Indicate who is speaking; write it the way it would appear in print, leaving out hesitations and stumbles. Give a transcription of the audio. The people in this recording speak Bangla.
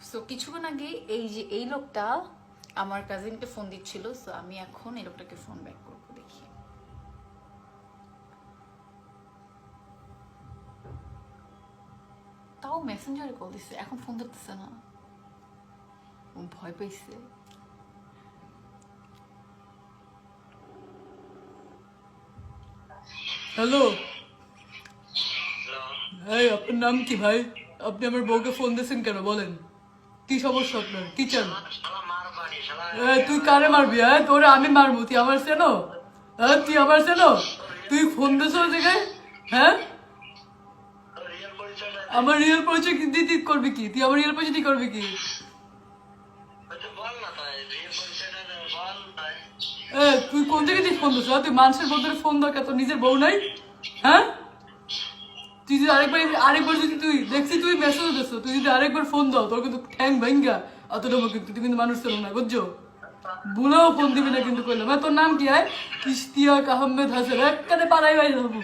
Speaker 1: সো কিছুক্ষণ আগে এই যে এই লোকটা আমার কাজিনকে ফোন দিচ্ছিল, সো আমি এখন এই লোকটাকে ফোন ব্যাক করবো, দেখি। তাও মেসেঞ্জারে কল দিচ্ছে, এখন ফোন ধরতেছে না, ও ভয় পাইছে। হ্যালো, এই আপনার নাম কি ভাই? আপনি আমার বউকে ফোন দিয়েছেন কেন বলেন? কি সমস্যা আপনার, কি চান? তুই কারে মারবি? হ্যাঁ তোরে আমি মারবো, তুই আমার চেনো? হ্যাঁ তুই আমার চেনো? তুই ফোন দিস জায়গায়? হ্যাঁ আমার রিয়েল পরিচয় দিতে করবি কি? তুই আমার রিয়েল পরিচয় দিয়ে করবি কি? তুই কোন জায়গায় দিয়ে ফোন দিস? তুই মানুষের বউদের ফোন দরকার, তোর নিজের বউ নাই? হ্যাঁ তুই যদি আরেকবার যদি তুই দেখছি তুই মেসেজ দিস, তুই যদি আরেকবার ফোন দাও তোর কিন্তু ঠ্যাং ভাঙ্গা অতটা কিন্তু তুই কিন্তু মানুষ চেনো না, বুঝছো? ভুলেও ফোন দিবি না কিন্তু করলাম। তোর নাম কি? ইশতিয়াক আহমেদ হাসান, একবারে পাড়াই বাড়ি যাবো।